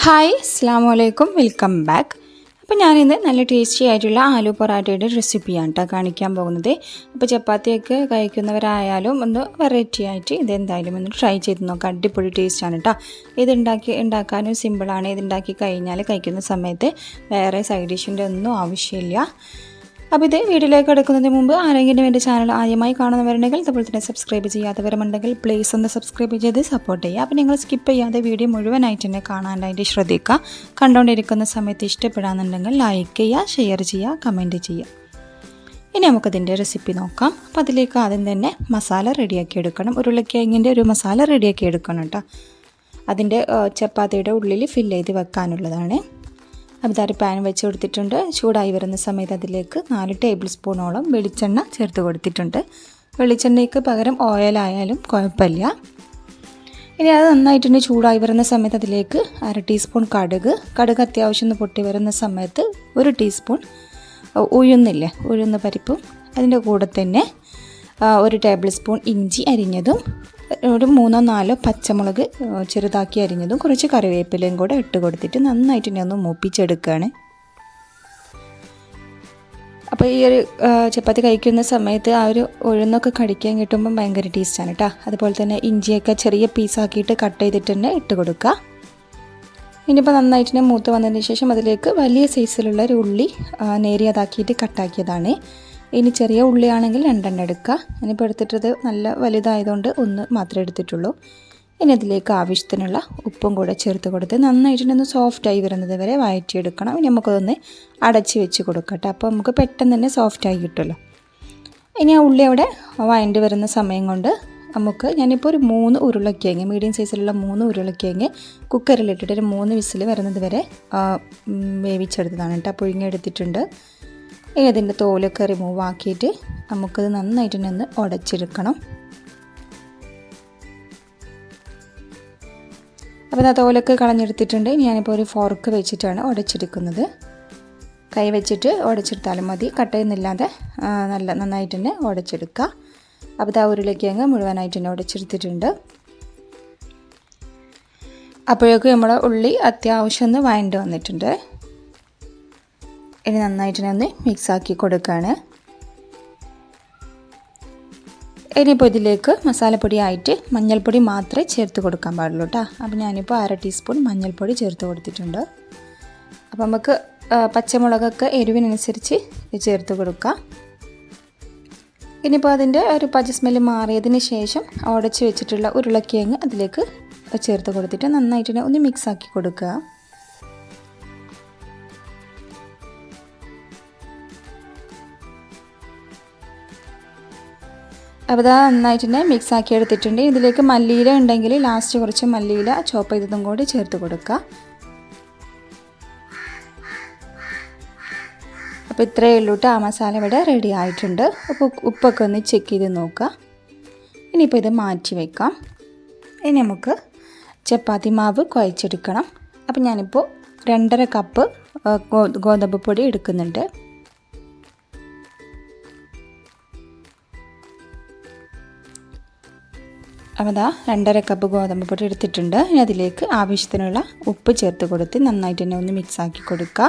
Hi അസ്സലാമു അലൈക്കും, welcome back. അപ്പോൾ ഞാനിന്ന് നല്ല ടേസ്റ്റി ആയിട്ടുള്ള ആലു പൊറാട്ടയുടെ റെസിപ്പിയാണ് കേട്ടോ കാണിക്കാൻ പോകുന്നത്. അപ്പോൾ ചപ്പാത്തിയൊക്കെ കഴിക്കുന്നവരായാലും ഒന്ന് വെറൈറ്റി ആയിട്ട് ഇതെന്തായാലും ഒന്ന് ട്രൈ ചെയ്ത് നോക്കാം. അടിപൊളി ടേസ്റ്റാണ് കേട്ടോ. ഉണ്ടാക്കാനും സിമ്പിളാണ്. ഇതുണ്ടാക്കി കഴിഞ്ഞാൽ കഴിക്കുന്ന സമയത്ത് വേറെ സൈഡ് ഡിഷിൻ്റെ ഒന്നും ആവശ്യമില്ല. അപ്പോൾ ഇത് വീഡിയോയിലേക്ക് എടുക്കുന്നതിന് മുമ്പ് ആരെങ്കിലും എൻ്റെ ചാനൽ ആദ്യമായി കാണുന്നവരുണ്ടെങ്കിൽ അതുപോലെ തന്നെ സബ്സ്ക്രൈബ് ചെയ്യാത്തവരുമുണ്ടെങ്കിൽ പ്ലീസ് ഒന്ന് സബ്സ്ക്രൈബ് ചെയ്ത് സപ്പോർട്ട് ചെയ്യുക. അപ്പോൾ നിങ്ങൾ സ്കിപ്പ് ചെയ്യാതെ വീഡിയോ മുഴുവനായിട്ട് തന്നെ കാണാനായിട്ട് ശ്രദ്ധിക്കുക. കണ്ടുകൊണ്ടിരിക്കുന്ന സമയത്ത് ഇഷ്ടപ്പെടാമെന്നുണ്ടെങ്കിൽ ലൈക്ക് ചെയ്യുക, ഷെയർ ചെയ്യുക, കമൻറ്റ് ചെയ്യുക. ഇനി നമുക്കതിൻ്റെ റെസിപ്പി നോക്കാം. അപ്പോൾ അതിലേക്ക് ആദ്യം തന്നെ മസാല റെഡിയാക്കി എടുക്കണം. ഉരുളക്കിഴങ്ങിൻ്റെ ഒരു മസാല റെഡിയാക്കി എടുക്കണം കേട്ടോ. അതിൻ്റെ ചപ്പാത്തിയുടെ ഉള്ളിൽ ഫില്ല് ചെയ്ത് വെക്കാനുള്ളതാണ്. അപ്പോൾ ഒരു പാൻ വെച്ച് കൊടുത്തിട്ടുണ്ട്. ചൂടായി വരുന്ന സമയത്ത് അതിലേക്ക് 4 ടേബിൾ സ്പൂണോളം വെളിച്ചെണ്ണ ചേർത്ത് കൊടുത്തിട്ടുണ്ട്. വെളിച്ചെണ്ണയ്ക്ക് പകരം ഓയിലായാലും കുഴപ്പമില്ല. ഇനി അത് നന്നായിട്ടുണ്ട് ചൂടായി വരുന്ന സമയത്ത് അതിലേക്ക് 1/2 ടീസ്പൂൺ കടുക് അത്യാവശ്യം ഒന്ന് പൊട്ടി വരുന്ന സമയത്ത് 1 ടീസ്പൂൺ ഉഴുന്ന് പരിപ്പും അതിൻ്റെ കൂടെ തന്നെ 1 ടേബിൾ സ്പൂൺ ഇഞ്ചി അരിഞ്ഞതും ഒരു 3-4 പച്ചമുളക് ചെറുതാക്കി അരിഞ്ഞതും കുറച്ച് കറിവേപ്പിലയും കൂടെ ഇട്ട് കൊടുത്തിട്ട് നന്നായിട്ട് ഞാൻ ഒന്ന് മൂപ്പിച്ചെടുക്കുകയാണ്. അപ്പോൾ ഈ ഒരു ചപ്പാത്തി കഴിക്കുന്ന സമയത്ത് ആ ഒരു ഉഴുന്നൊക്കെ കടിക്കാൻ കിട്ടുമ്പം ഭയങ്കര ടേസ്റ്റാണ് കേട്ടോ. അതുപോലെ തന്നെ ഇഞ്ചിയൊക്കെ ചെറിയ പീസാക്കിയിട്ട് കട്ട് ചെയ്തിട്ട് തന്നെ ഇട്ട് കൊടുക്കുക. ഇനിയിപ്പോൾ നന്നായിട്ട് തന്നെ മൂത്ത് വന്നതിന് ശേഷം അതിലേക്ക് വലിയ സൈസിലുള്ള ഒരു ഉള്ളി നേരിയതാക്കിയിട്ട് കട്ടാക്കിയതാണ്. ഇനി ചെറിയ ഉള്ളിയാണെങ്കിൽ 2 എടുക്കുക. ഇനിയിപ്പോൾ എടുത്തിട്ടത് നല്ല വലുതായതുകൊണ്ട് 1 മാത്രമേ എടുത്തിട്ടുള്ളൂ. ഇനി അതിലേക്ക് ആവശ്യത്തിനുള്ള ഉപ്പും കൂടെ ചേർത്ത് കൊടുത്ത് നന്നായിട്ടൊന്ന് സോഫ്റ്റായി വരുന്നത് വരെ വഴറ്റിയെടുക്കണം. ഇനി നമുക്കതൊന്ന് അടച്ച് വെച്ച് കൊടുക്കട്ടെ. അപ്പോൾ നമുക്ക് പെട്ടെന്ന് തന്നെ സോഫ്റ്റായി കിട്ടുമല്ലോ. ഇനി ആ ഉള്ളി അവിടെ വഴണ്ടി വരുന്ന സമയം കൊണ്ട് ഞാനിപ്പോൾ ഒരു 3 ഉരുളക്കിഴങ്ങ്, മീഡിയം സൈസിലുള്ള 3 ഉരുളക്കിഴങ്ങ് കുക്കറിലിട്ടിട്ട് ഒരു 3 വിസിൽ വരുന്നത് വരെ വേവിച്ചെടുത്തതാണ് കേട്ടോ. പുഴുങ്ങിയെടുത്തിട്ടുണ്ട്. ഇനി അതിൻ്റെ തോലൊക്കെ റിമൂവ് ആക്കിയിട്ട് നമുക്കത് നന്നായിട്ട് ഒന്ന് ഉടച്ചെടുക്കണം. അപ്പോൾ ആ തോലൊക്കെ കളഞ്ഞെടുത്തിട്ടുണ്ട്. ഇനി ഞാനിപ്പോൾ ഒരു ഫോർക്ക് വെച്ചിട്ടാണ് ഉടച്ചെടുക്കുന്നത്. കൈ വെച്ചിട്ട് ഉടച്ചെടുത്താലും മതി, കട്ടയൊന്നുമില്ലാതെ നന്നായിട്ട് തന്നെ ഉടച്ചെടുക്കുക. അപ്പോൾ ആ ഉരുളക്കിഴങ്ങ് മുഴുവനായിട്ട് തന്നെ ഉടച്ചെടുത്തിട്ടുണ്ട്. അപ്പോഴേക്കും നമ്മുടെ ഉള്ളി അത്യാവശ്യം ഒന്ന് വഴണ്ട് വന്നിട്ടുണ്ട്. ഇനി നന്നായിട്ട് ഒന്ന് മിക്സാക്കി കൊടുക്കുകയാണ്. ഇനിയിപ്പോൾ ഇതിലേക്ക് മസാലപ്പൊടിയായിട്ട് മഞ്ഞൾപ്പൊടി മാത്രമേ ചേർത്ത് കൊടുക്കാൻ പാടുള്ളൂ കേട്ടോ. അപ്പോൾ ഞാനിപ്പോൾ 1/2 ടീസ്പൂൺ മഞ്ഞൾപ്പൊടി ചേർത്ത് കൊടുത്തിട്ടുണ്ട്. അപ്പോൾ നമുക്ക് പച്ചമുളകൊക്കെ എരിവിനനുസരിച്ച് ചേർത്ത് കൊടുക്കാം. ഇനിയിപ്പോൾ അതിൻ്റെ ഒരു പച്ച സ്മെല്ല് മാറിയതിന് ശേഷം ഉടച്ച് വെച്ചിട്ടുള്ള ഉരുളക്കിഴങ്ങ് അതിലേക്ക് ചേർത്ത് കൊടുത്തിട്ട് നന്നായിട്ട് ഒന്ന് മിക്സാക്കി കൊടുക്കുക. അപ്പോൾ അത് നന്നായിട്ട് തന്നെ മിക്സാക്കി എടുത്തിട്ടുണ്ട്. ഇതിലേക്ക് മല്ലിയില ഉണ്ടെങ്കിൽ ലാസ്റ്റ് കുറച്ച് മല്ലിയില ചോപ്പ് ചെയ്തതും കൂടി ചേർത്ത് കൊടുക്കുക. അപ്പോൾ ഇത്രയേ ഉള്ളൂ കേട്ടോ. ആ മസാല ഇവിടെ റെഡി ആയിട്ടുണ്ട്. അപ്പോൾ ഉപ്പൊക്കെ ഒന്ന് ചെക്ക് ചെയ്ത് നോക്കുക. ഇനിയിപ്പോൾ ഇത് മാറ്റി വയ്ക്കാം. ഇനി നമുക്ക് ചപ്പാത്തി മാവ് കുഴച്ചെടുക്കണം. അപ്പോൾ ഞാനിപ്പോൾ 2.5 കപ്പ് ഗോതമ്പ് പൊടി എടുക്കുന്നുണ്ട്. അപ്പോൾ 2.5 കപ്പ് ഗോതമ്പ് പൊടി എടുത്തിട്ടുണ്ട്. ഇനി അതിലേക്ക് ആവശ്യത്തിനുള്ള ഉപ്പ് ചേർത്ത് കൊടുത്ത് നന്നായിട്ട് തന്നെ ഒന്ന് മിക്സാക്കി കൊടുക്കുക.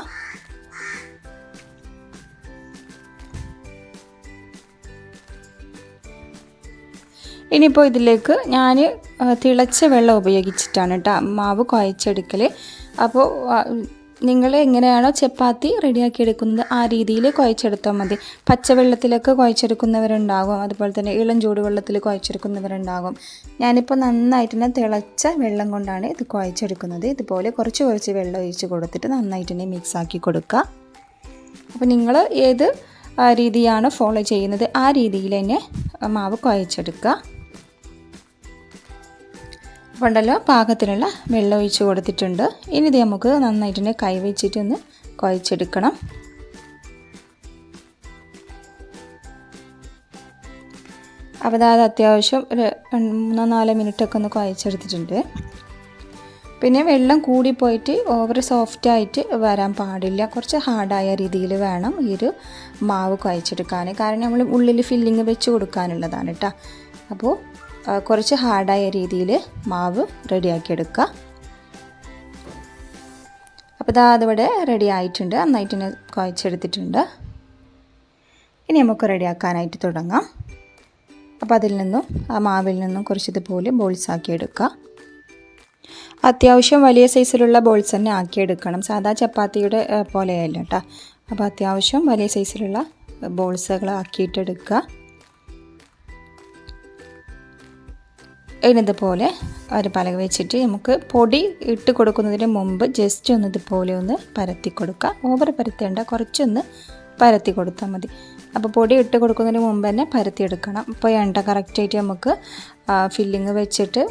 ഇനിയിപ്പോൾ ഇതിലേക്ക് ഞാൻ തിളച്ച വെള്ളം ഉപയോഗിച്ചിട്ടാണ് കേട്ടോ മാവ് കുഴച്ചെടുക്കൽ. അപ്പോൾ നിങ്ങൾ എങ്ങനെയാണോ ചപ്പാത്തി റെഡിയാക്കി എടുക്കുന്നത് ആ രീതിയിൽ കുഴച്ചെടുത്താൽ മതി. പച്ചവെള്ളത്തിലൊക്കെ കുഴച്ചെടുക്കുന്നവരുണ്ടാകും, അതുപോലെ തന്നെ ഇളം ചൂടുവെള്ളത്തിൽ കുഴച്ചെടുക്കുന്നവരുണ്ടാകും. ഞാനിപ്പോൾ നന്നായിട്ട് തന്നെ തിളച്ച വെള്ളം കൊണ്ടാണ് ഇത് കുഴച്ചെടുക്കുന്നത്. ഇതുപോലെ കുറച്ച് വെള്ളം ഒഴിച്ച് കൊടുത്തിട്ട് നന്നായിട്ട് തന്നെ മിക്സാക്കി കൊടുക്കുക. അപ്പോൾ നിങ്ങൾ ഏത് രീതിയാണ് ഫോളോ ചെയ്യുന്നത് ആ രീതിയിൽ തന്നെ മാവ് കുഴച്ചെടുക്കുക. അപ്പോൾ ഉണ്ടല്ലോ പാകത്തിനുള്ള വെള്ളം ഒഴിച്ച് കൊടുത്തിട്ടുണ്ട്. ഇനി ഇത് നമുക്ക് നന്നായിട്ട് തന്നെ കൈ വെച്ചിട്ടൊന്ന് കുഴച്ചെടുക്കണം. അപ്പോൾ അത് അത്യാവശ്യം ഒരു 3-4 മിനിറ്റൊക്കെ ഒന്ന് കുഴച്ചെടുത്തിട്ടുണ്ട്. പിന്നെ വെള്ളം കൂടിപ്പോയിട്ട് ഓവർ സോഫ്റ്റായിട്ട് വരാൻ പാടില്ല. കുറച്ച് ഹാർഡായ രീതിയിൽ വേണം ഈ ഒരു മാവ് കുഴച്ചെടുക്കാൻ. കാരണം നമ്മൾ ഉള്ളിൽ ഫില്ലിങ് വെച്ച് കൊടുക്കാനുള്ളതാണ് കേട്ടോ. അപ്പോൾ കുറച്ച് ഹാർഡായ രീതിയിൽ മാവ് റെഡിയാക്കി എടുക്കുക. അപ്പോൾ അതിവിടെ റെഡി ആയിട്ടുണ്ട്. നന്നായിട്ട് തന്നെ കുഴച്ചെടുത്തിട്ടുണ്ട്. ഇനി നമുക്ക് റെഡിയാക്കാനായിട്ട് തുടങ്ങാം. അപ്പോൾ അതിൽ നിന്നും ആ മാവിൽ നിന്നും കുറച്ച് ഇതുപോലെ ബോൾസ് ആക്കി എടുക്കുക. അത്യാവശ്യം വലിയ സൈസിലുള്ള ബോൾസ് തന്നെ ആക്കിയെടുക്കണം. സാധാ ചപ്പാത്തിയുടെ പോലെയല്ല കേട്ടോ. അപ്പോൾ അത്യാവശ്യം വലിയ സൈസിലുള്ള ബോൾസുകൾ ആക്കിയിട്ടെടുക്കുക. ഇതുപോലെ ഒരു പലക വെച്ചിട്ട് നമുക്ക് പൊടി ഇട്ട് കൊടുക്കുന്നതിന് മുമ്പ് ജസ്റ്റ് ഒന്ന് ഇതുപോലെ ഒന്ന് പരത്തി കൊടുക്കുക. ഓവർ പരത്തേണ്ട, കുറച്ചൊന്ന് പരത്തി കൊടുത്താൽ മതി. അപ്പോൾ പൊടി ഇട്ട് കൊടുക്കുന്നതിന് മുമ്പ് തന്നെ പരത്തിയെടുക്കണം. അപ്പോൾ എണ്ണ കറക്റ്റായിട്ട് നമുക്ക് ഫില്ലിങ് വെച്ചിട്ട്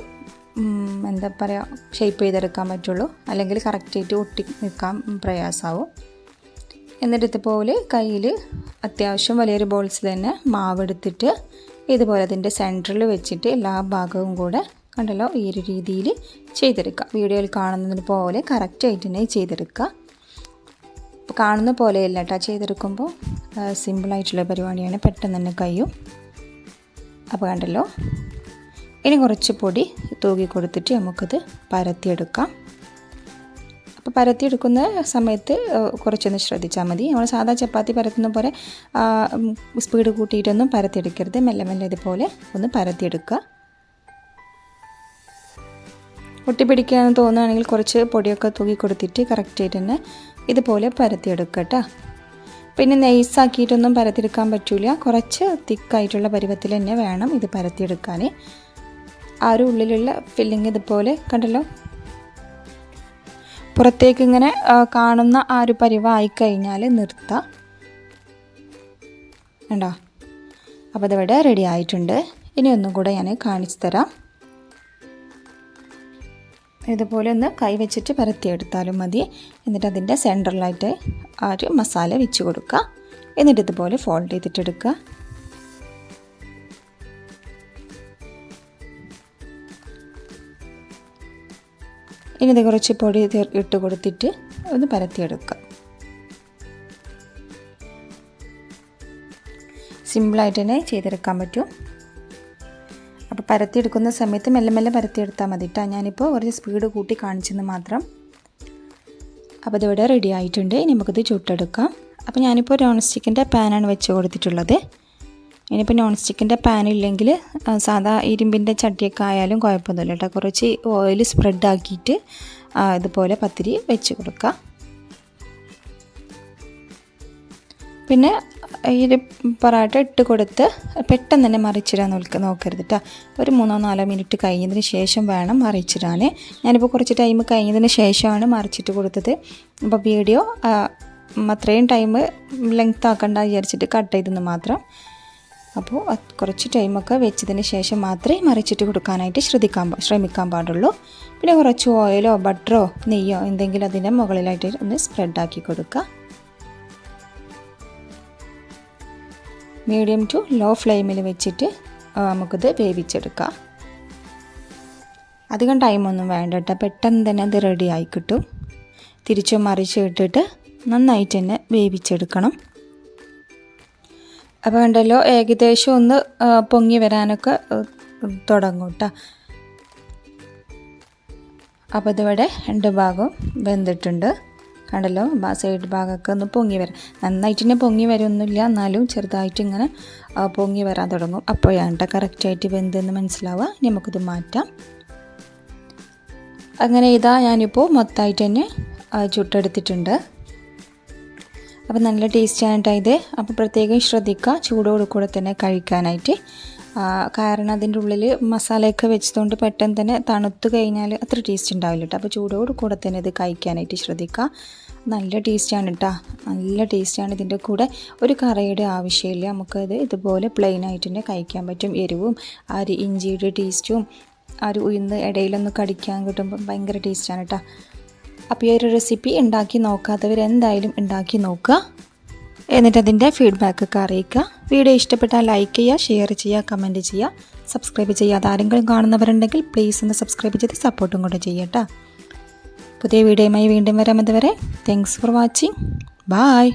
എന്താ പറയുക ഷേപ്പ് ചെയ്തെടുക്കാൻ പറ്റുള്ളൂ. അല്ലെങ്കിൽ കറക്റ്റായിട്ട് ഒട്ടി നിൽക്കാൻ പ്രയാസമാവും. എന്നിട്ട് ഇതുപോലെ കയ്യിൽ അത്യാവശ്യം വലിയൊരു ബോൾസ് തന്നെ മാവെടുത്തിട്ട് ഇതുപോലെ അതിൻ്റെ സെൻറ്ററിൽ വെച്ചിട്ട് എല്ലാ ഭാഗവും കൂടെ കണ്ടല്ലോ ഈ ഒരു രീതിയിൽ ചെയ്തെടുക്കുക. വീഡിയോയിൽ കാണുന്നതിന് പോലെ കറക്റ്റായിട്ട് തന്നെ ചെയ്തെടുക്കുക. അപ്പോൾ കാണുന്ന പോലെയല്ല കേട്ടോ ചെയ്തെടുക്കുമ്പോൾ സിമ്പിളായിട്ടുള്ള പരിപാടിയാണ്, പെട്ടെന്ന് തന്നെ കഴിയും. അപ്പോൾ കണ്ടല്ലോ, ഇനി കുറച്ച് പൊടി തൂകി കൊടുത്തിട്ട് നമുക്കത് പരത്തിയെടുക്കാം. അപ്പോൾ പരത്തിയെടുക്കുന്ന സമയത്ത് കുറച്ചൊന്ന് ശ്രദ്ധിച്ചാൽ മതി. നമ്മൾ സാധാ ചപ്പാത്തി പരത്തുന്ന പോലെ സ്പീഡ് കൂട്ടിയിട്ടൊന്നും പരത്തിയെടുക്കരുത്. മെല്ലെ മെല്ലെ ഇതുപോലെ ഒന്ന് പരത്തിയെടുക്കുക. ഒട്ടിപ്പിടിക്കുകയെന്ന് തോന്നുകയാണെങ്കിൽ കുറച്ച് പൊടിയൊക്കെ തൂക്കി കൊടുത്തിട്ട് കറക്റ്റായിട്ട് തന്നെ ഇതുപോലെ പരത്തിയെടുക്കുക കേട്ടോ. പിന്നെ നൈസാക്കിയിട്ടൊന്നും പരത്തിയെടുക്കാൻ പറ്റില്ല. കുറച്ച് തിക്കായിട്ടുള്ള പരുവത്തിൽ തന്നെ വേണം ഇത് പരത്തിയെടുക്കാൻ. ആ ഒരു ഉള്ളിലുള്ള ഫില്ലിങ് ഇതുപോലെ കണ്ടല്ലോ പുറത്തേക്ക് ഇങ്ങനെ കാണുന്ന ആ ഒരു പരുവമായി കഴിഞ്ഞാൽ നിർത്താം. കണ്ടോ? അപ്പോൾ അതിവിടെ റെഡി ആയിട്ടുണ്ട്. ഇനി ഒന്നും കൂടെ ഞാൻ കാണിച്ചു തരാം. ഇതുപോലെ ഒന്ന് കൈ വെച്ചിട്ട് പരത്തിയെടുത്താലും മതി. എന്നിട്ട് അതിൻ്റെ സെൻറ്ററിലായിട്ട് ആ ഒരു മസാല വെച്ച് കൊടുക്കുക. എന്നിട്ട് ഇതുപോലെ ഫോൾഡ് ചെയ്തിട്ടെടുക്കുക. ഇനി ഇത് കുറച്ച് പൊടി ഇട്ട് കൊടുത്തിട്ട് ഒന്ന് പരത്തിയെടുക്കുക. സിമ്പിളായിട്ട് തന്നെ ചെയ്തെടുക്കാൻ പറ്റും. അപ്പോൾ പരത്തിയെടുക്കുന്ന സമയത്ത് മെല്ലെ മെല്ലെ പരത്തിയെടുത്താൽ മതി കേട്ടോ. ഞാനിപ്പോൾ കുറച്ച് സ്പീഡ് കൂട്ടി കാണിച്ചെന്ന് മാത്രം. അപ്പോൾ ഇതിവിടെ റെഡി ആയിട്ടുണ്ട്. ഇനി നമുക്കിത് ചുട്ടെടുക്കാം. അപ്പോൾ ഞാനിപ്പോൾ നോൺ സ്റ്റിക്കിൻ്റെ പാനാണ് വെച്ച് കൊടുത്തിട്ടുള്ളത്. ഇനിയിപ്പോൾ നോൺ സ്റ്റിക്കിൻ്റെ പാൻ ഇല്ലെങ്കിൽ സാധാ ഇരുമ്പിൻ്റെ ചട്ടിയൊക്കെ ആയാലും കുഴപ്പമൊന്നുമില്ല കേട്ടോ. കുറച്ച് ഓയിൽ സ്പ്രെഡ് ആക്കിയിട്ട് ഇതുപോലെ പത്തിരി വെച്ച് കൊടുക്കുക. പിന്നെ ഈ പൊറാട്ട ഇട്ട് കൊടുത്ത് പെട്ടെന്ന് തന്നെ മറിച്ചിടാൻ നോക്കരുത് കേട്ടോ. ഒരു 3-4 മിനിറ്റ് കഴിഞ്ഞതിന് ശേഷം വേണം മറിച്ചിടാൻ. ഞാനിപ്പോൾ കുറച്ച് ടൈം കഴിഞ്ഞതിന് ശേഷമാണ് മറിച്ചിട്ട് കൊടുത്തത്. അപ്പോൾ വീഡിയോ അത്രയും ടൈം ലെങ്ത് ആക്കണ്ട വിചാരിച്ചിട്ട് കട്ട് ചെയ്തെന്ന് മാത്രം. അപ്പോൾ കുറച്ച് ടൈമൊക്കെ വെച്ചതിന് ശേഷം മാത്രമേ മറിച്ചിട്ട് കൊടുക്കാനായിട്ട് ശ്രമിക്കാൻ പാടുള്ളൂ. പിന്നെ കുറച്ച് ഓയിലോ ബട്ടറോ നെയ്യോ എന്തെങ്കിലും അതിൻ്റെ മുകളിലായിട്ട് ഒന്ന് സ്പ്രെഡാക്കി കൊടുക്കുക. മീഡിയം ടു ലോ ഫ്ലെയിമിൽ വെച്ചിട്ട് നമുക്കിത് വേവിച്ചെടുക്കാം. അധികം ടൈമൊന്നും വേണ്ട കേട്ടോ. പെട്ടെന്ന് തന്നെ അത് റെഡി ആയി കിട്ടും. തിരിച്ചും മറിച്ച് ഇട്ടിട്ട് നന്നായിട്ട് തന്നെ വേവിച്ചെടുക്കണം. അപ്പോൾ ഉണ്ടല്ലോ ഏകദേശം ഒന്ന് പൊങ്ങി വരാനൊക്കെ തുടങ്ങും കേട്ടോ. അപ്പോൾ ഇതിവിടെ 2 ഭാഗവും വെന്തിട്ടുണ്ട്. കണ്ടല്ലോ സൈഡ് ഭാഗമൊക്കെ ഒന്ന് പൊങ്ങി വരാം. നന്നായിട്ട് തന്നെ പൊങ്ങി വരുമൊന്നുമില്ല, എന്നാലും ചെറുതായിട്ട് ഇങ്ങനെ പൊങ്ങി വരാൻ തുടങ്ങും. അപ്പോഴാണ് കറക്റ്റായിട്ട് വെന്തെന്ന് മനസ്സിലാവുക. നമുക്കിത് മാറ്റാം. അങ്ങനെ ഇതാ ഞാനിപ്പോൾ മൊത്തമായിട്ട് തന്നെ ചുട്ടെടുത്തിട്ടുണ്ട്. അപ്പോൾ നല്ല ടേസ്റ്റിയാണ് കേട്ടോ ഇത്. അപ്പോൾ പ്രത്യേകം ശ്രദ്ധിക്കുക ചൂടോട് കൂടെ തന്നെ കഴിക്കാനായിട്ട്. കാരണം അതിൻ്റെ ഉള്ളിൽ മസാലയൊക്കെ വെച്ചതുകൊണ്ട് പെട്ടെന്ന് തന്നെ തണുത്ത് കഴിഞ്ഞാൽ അത്ര ടേസ്റ്റ് ഉണ്ടാവില്ല കേട്ടോ. അപ്പോൾ ചൂടോട് കൂടെ തന്നെ ഇത് കഴിക്കാനായിട്ട് ശ്രദ്ധിക്കുക. നല്ല ടേസ്റ്റാണ് കേട്ടോ. നല്ല ടേസ്റ്റാണ്. ഇതിൻ്റെ കൂടെ ഒരു കറിയുടെ ആവശ്യമില്ല. നമുക്കത് ഇതുപോലെ പ്ലെയിനായിട്ട് തന്നെ കഴിക്കാൻ പറ്റും. എരിവും ആ ഒരു ഇഞ്ചിയുടെ ടേസ്റ്റും ആ ഒരു ഉഴുന്ന് ഇടയിലൊന്ന് കടിക്കാൻ കിട്ടുമ്പോൾ ഭയങ്കര ടേസ്റ്റാണ് കേട്ടോ. അപ്പോൾ ഈ ഒരു റെസിപ്പി ഉണ്ടാക്കി നോക്കാത്തവർ എന്തായാലും ഉണ്ടാക്കി നോക്കുക. എന്നിട്ട് അതിൻ്റെ ഫീഡ്ബാക്കൊക്കെ അറിയിക്കുക. വീഡിയോ ഇഷ്ടപ്പെട്ടാൽ ലൈക്ക് ചെയ്യുക, ഷെയർ ചെയ്യുക, കമൻറ്റ് ചെയ്യുക. സബ്സ്ക്രൈബ് ചെയ്യാതെ ആരെങ്കിലും കാണുന്നവരുണ്ടെങ്കിൽ പ്ലീസ് ഒന്ന് സബ്സ്ക്രൈബ് ചെയ്ത് സപ്പോർട്ടും കൂടെ ചെയ്യട്ടോ. പുതിയ വീഡിയോയുമായി വീണ്ടും വരാം. അതുവരെ താങ്ക്സ് ഫോർ വാച്ചിങ്. ബൈ.